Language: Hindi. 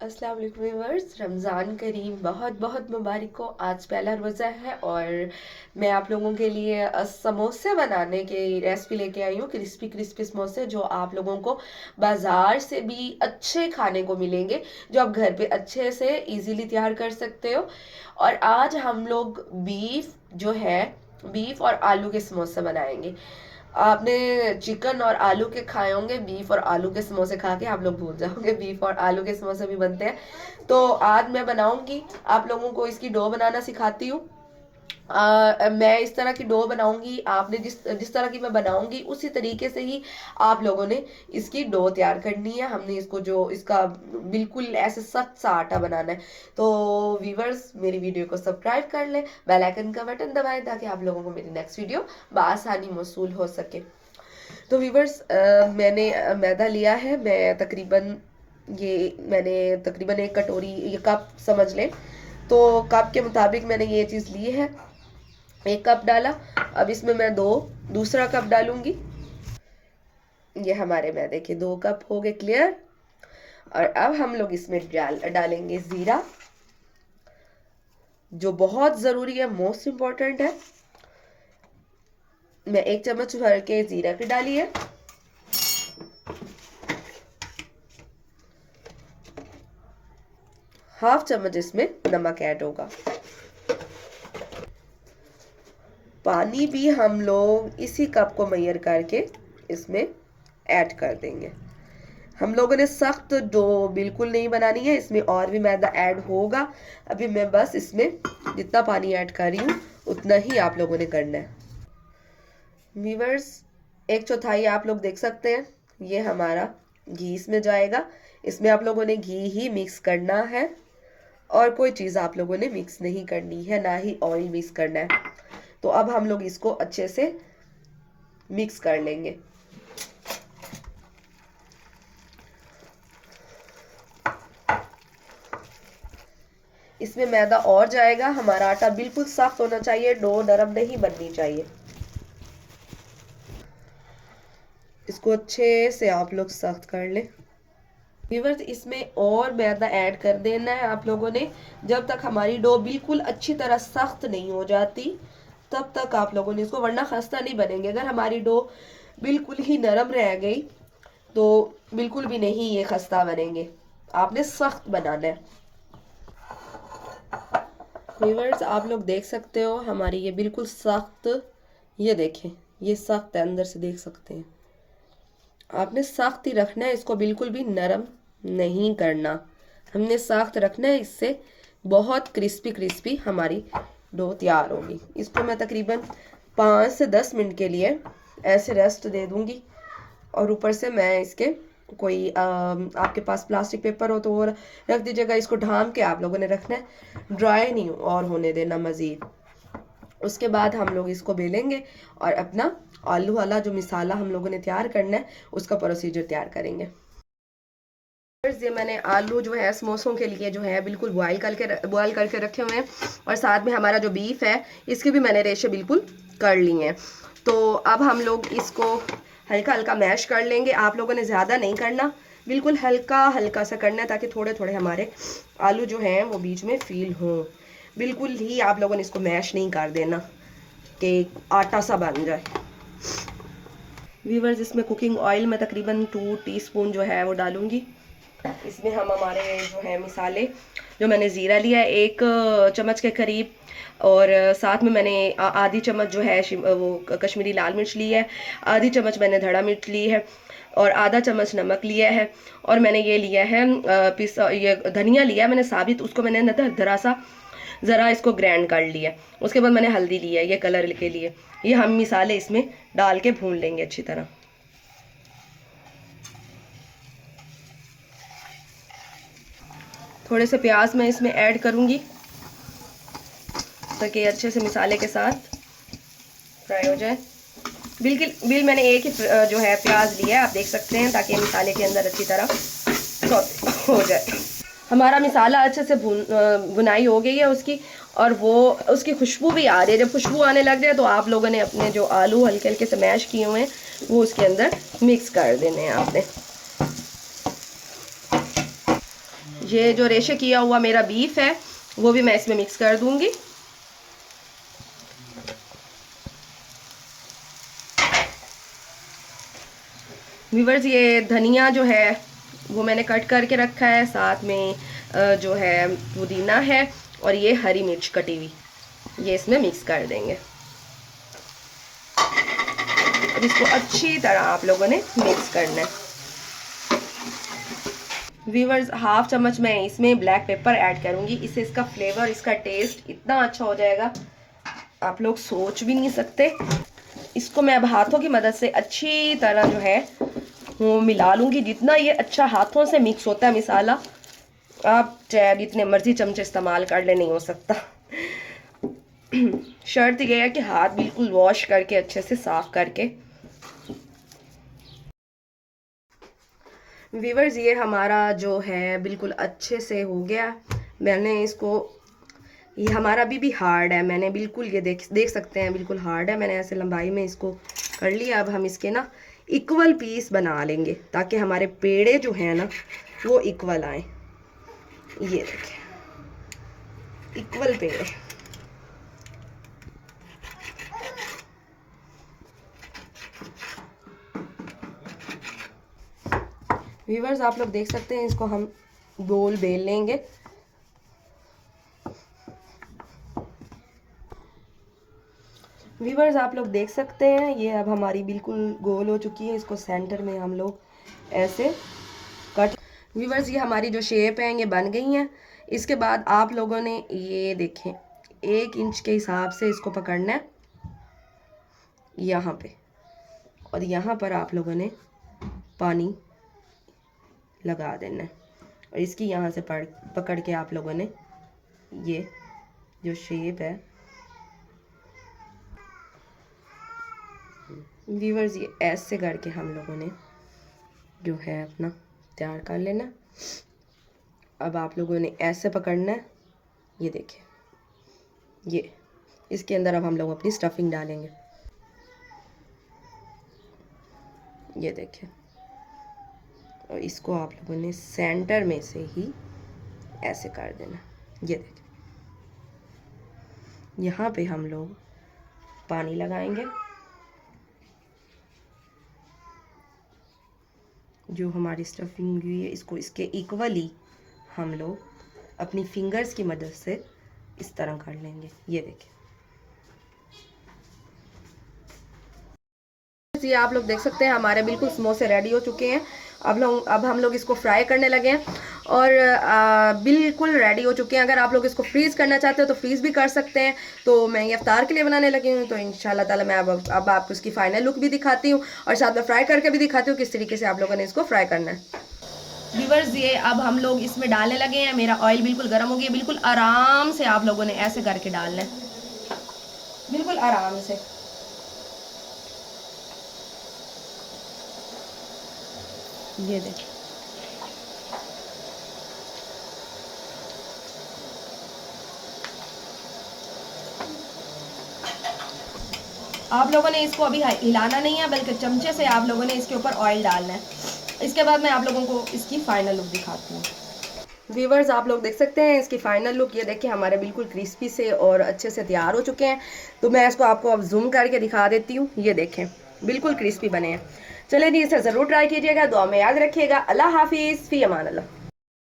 अस्सलाम वालेकुम व्यूअर्स, रमज़ान करीम बहुत बहुत मुबारक हो। आज पहला रोज़ा है और मैं आप लोगों के लिए समोसे बनाने की रेसिपी लेके आई हूँ। क्रिस्पी क्रिस्पी समोसे जो आप लोगों को बाज़ार से भी अच्छे खाने को मिलेंगे, जो आप घर पे अच्छे से इजीली तैयार कर सकते हो। और आज हम लोग बीफ और आलू के समोसे बनाएंगे। आपने चिकन और आलू के खाए होंगे, बीफ और आलू के समोसे खा के आप लोग भूल जाओगे बीफ और आलू के समोसे भी बनते हैं। तो आज मैं बनाऊंगी, आप लोगों को इसकी डो बनाना सिखाती हूँ। मैं इस तरह की डो बनाऊंगी, आपने जिस जिस तरह की मैं बनाऊंगी उसी तरीके से ही आप लोगों ने इसकी डो तैयार करनी है। हमने इसको जो इसका बिल्कुल ऐसे सख्त सा आटा बनाना है। तो व्यूवर्स, मेरी वीडियो को सब्सक्राइब कर ले, बेल आइकन का बटन दबाएं ताकि आप लोगों को मेरी नेक्स्ट वीडियो बआसानी मौसूल हो सके। तो व्यूवर्स, मैंने मैदा लिया है। मैंने तकरीबन एक कटोरी, ये कप समझ लें। तो कप के मुताबिक मैंने ये चीज़ ली है। एक कप डाला। अब इसमें मैं दूसरा कप डालूंगी। ये हमारे मैदे के 2 कप हो गए क्लियर। और अब हम लोग इसमें डालेंगे जीरा, जो बहुत ज़रूरी है, मोस्ट इम्पॉर्टेंट है। मैं 1 चम्मच भर के जीरा की डाली है। हाफ चम्मच इसमें नमक ऐड होगा। पानी भी हम लोग इसी कप को मेजर करके इसमें ऐड कर देंगे। हम लोगों ने सख्त डो बिल्कुल नहीं बनानी है, इसमें और भी मैदा ऐड होगा। अभी मैं बस इसमें जितना पानी ऐड कर रही हूँ उतना ही आप लोगों ने करना है। व्यूअर्स, 1/4 आप लोग देख सकते हैं, ये हमारा घी इसमें जाएगा। इसमें आप लोगों ने घी ही मिक्स करना है और कोई चीज़ आप लोगों ने मिक्स नहीं करनी है, ना ही ऑयल मिक्स करना है। तो अब हम लोग इसको अच्छे से मिक्स कर लेंगे। इसमें मैदा और जाएगा। हमारा आटा बिल्कुल सख्त होना चाहिए, डो नरम नहीं बननी चाहिए। इसको अच्छे से आप लोग सख्त कर लें। व्यूअर्स, इसमें और मैदा ऐड कर देना है आप लोगों ने, जब तक हमारी डो बिल्कुल अच्छी तरह सख्त नहीं हो जाती तब तक आप लोगों ने इसको, वरना खस्ता नहीं बनेंगे। अगर हमारी डो बिल्कुल ही नरम रह गई तो बिल्कुल भी नहीं ये खस्ता बनेंगे। आपने सख्त बनाना है। व्यूअर्स, आप लोग देख सकते हो हमारी ये बिल्कुल सख्त, ये देखें, ये सख्त है, अंदर से देख सकते हैं। आपने सख्त ही रखना है, इसको बिल्कुल भी नरम नहीं करना। हमने सख्त रखना है, इससे बहुत क्रिस्पी क्रिस्पी हमारी डो तैयार होगी। इसको मैं तकरीबन 5 से 10 मिनट के लिए ऐसे रेस्ट दे दूंगी। और ऊपर से मैं इसके कोई आपके पास प्लास्टिक पेपर हो तो वो रख दीजिएगा। इसको ढाम के आप लोगों ने रखना है, ड्राई नहीं और होने देना मज़ीद। उसके बाद हम लोग इसको बेलेंगे और अपना आलू वाला जो मिसाला हम लोगों ने तैयार करना है उसका प्रोसीजर तैयार करेंगे। ये मैंने आलू जो है समोसों के लिए जो है बिल्कुल बॉयल करके रखे हुए हैं। और साथ में हमारा जो बीफ है इसके भी मैंने रेशे बिल्कुल कर लिए हैं। तो अब हम लोग इसको हल्का हल्का मैश कर लेंगे। आप लोगों ने ज़्यादा नहीं करना, बिल्कुल हल्का हल्का सा करना है, ताकि थोड़े थोड़े हमारे आलू जो हैं वो बीच में फील हों। बिल्कुल ही आप लोगों ने इसको मैश नहीं कर देना कि आटा सा बन जाए। व्यूअर्स, इसमें कुकिंग ऑयल मैं तकरीबन 2 टीस्पून जो है वो डालूंगी। इसमें हम हमारे जो है मिसाले, जो मैंने ज़ीरा लिया है 1 चम्मच के करीब, और साथ में मैंने आधी चम्मच जो है वो कश्मीरी लाल मिर्च ली है, आधी चम्मच मैंने धड़ा मिर्च ली है, और आधा चम्मच नमक लिया है। और मैंने ये लिया है ये धनिया लिया है मैंने साबित, उसको मैंने धरा सा ज़रा इसको ग्राइंड कर लिया। उसके बाद मैंने हल्दी लिया है ये कलर के लिए। ये हम मिसाले इसमें डाल के भून लेंगे अच्छी तरह। थोड़े से प्याज मैं इसमें ऐड करूंगी ताकि अच्छे से मिसाले के साथ फ्राई हो जाए। बिल मैंने एक ही जो है प्याज लिया है, आप देख सकते हैं, ताकि मिसाले के अंदर अच्छी तरह सौते हो जाए। हमारा मिसाला अच्छे से भुनाई हो गई है उसकी, और वो उसकी खुशबू भी आ रही है। जब खुशबू आने लग जाए तो आप लोगों ने अपने जो आलू हल्के हल्के से मैश किए हुए हैं वो उसके अंदर मिक्स कर देने हैं आपने। ये जो रेशे किया हुआ मेरा बीफ है वो भी मैं इसमें मिक्स कर दूंगी। व्यूवर्स, ये धनिया जो है वो मैंने कट करके रखा है, साथ में जो है पुदीना है और ये हरी मिर्च कटी हुई, ये इसमें मिक्स कर देंगे। अब इसको अच्छी तरह आप लोगों ने मिक्स करना है। व्यूवर्स, हाफ चम्मच मैं इसमें ब्लैक पेपर ऐड करूंगी, इससे इसका फ्लेवर, इसका टेस्ट इतना अच्छा हो जाएगा आप लोग सोच भी नहीं सकते। इसको मैं अब हाथों की मदद से अच्छी तरह जो है वो मिला लूंगी। जितना ये अच्छा हाथों से मिक्स होता है मसाला, आप चाहे जितने मर्जी चमचे इस्तेमाल कर ले, नहीं हो सकता। शर्त ये है कि हाथ बिल्कुल वॉश करके, अच्छे से साफ करके। व्यूवर्स, ये हमारा जो है बिल्कुल अच्छे से हो गया। मैंने इसको, ये हमारा अभी भी हार्ड है, मैंने बिल्कुल ये देख सकते हैं बिल्कुल हार्ड है। मैंने ऐसे लंबाई में इसको कर लिया। अब हम इसके ना इक्वल पीस बना लेंगे ताकि हमारे पेड़े जो हैं ना वो इक्वल आए। ये देखें, इक्वल पेड़े। व्यूवर्स, आप लोग देख सकते हैं, इसको हम गोल बेल लेंगे। व्यूवर्स, आप लोग देख सकते हैं ये अब हमारी बिल्कुल गोल हो चुकी है। इसको सेंटर में हम लोग ऐसे कट। व्यूवर्स, ये हमारी जो शेप है ये बन गई हैं। इसके बाद आप लोगों ने ये देखें 1 इंच के हिसाब से इसको पकड़ना है यहाँ पे, और यहाँ पर आप लोगों ने पानी लगा देना है, और इसकी यहाँ से पकड़ के आप लोगों ने ये जो शेप है, व्यूवर्स, ये ऐसे करके हम लोगों ने जो है अपना तैयार कर लेना। अब आप लोगों ने ऐसे पकड़ना है। ये देखें, ये इसके अंदर अब हम लोग अपनी स्टफिंग डालेंगे। ये देखें, और इसको आप लोगों ने सेंटर में से ही ऐसे कर देना। ये देखें, यहाँ पे हम लोग पानी लगाएंगे। जो हमारी स्टफिंग हुई है इसको इसके इक्वली हम लोग अपनी फिंगर्स की मदद से इस तरह कर लेंगे। ये देखें, ये आप लोग देख सकते हैं हमारे बिल्कुल समोसे रेडी हो चुके हैं। अब हम लोग इसको फ्राई करने लगे हैं और बिल्कुल रेडी हो चुके हैं। अगर आप लोग इसको फ्रीज़ करना चाहते हो तो फ्रीज़ भी कर सकते हैं। तो मैं ये इफ्तार के लिए बनाने लगी हूँ, तो इंशाल्लाह ताला मैं अब आपको इसकी फाइनल लुक भी दिखाती हूँ और साथ में फ्राई करके भी दिखाती हूँ किस तरीके से आप लोगों ने इसको फ्राई करना है। व्यूअर्स, ये अब हम लोग इसमें डालने लगे हैं। मेरा ऑयल बिल्कुल गर्म हो गया। बिल्कुल आराम से आप लोगों ने ऐसे करके डालना है, बिल्कुल आराम से। ये देखिए, आप लोगों ने इसको अभी हिलाना नहीं है, बल्कि चमचे से आप लोगों ने इसके ऊपर ऑयल डालना है। इसके बाद मैं आप लोगों को इसकी फाइनल लुक दिखाती हूँ। व्यूवर्स, आप लोग देख सकते हैं इसकी फाइनल लुक। ये देखिए, हमारे बिल्कुल क्रिस्पी से और अच्छे से तैयार हो चुके हैं। तो मैं इसको आपको अब जूम करके दिखा देती हूँ। ये देखें, बिल्कुल क्रिस्पी बने हैं। चलिए जी, इसे ज़रूर ट्राई कीजिएगा। दुआ में याद रखिएगा। अल्लाह हाफिज़, फ़ी अमान अल्लाह।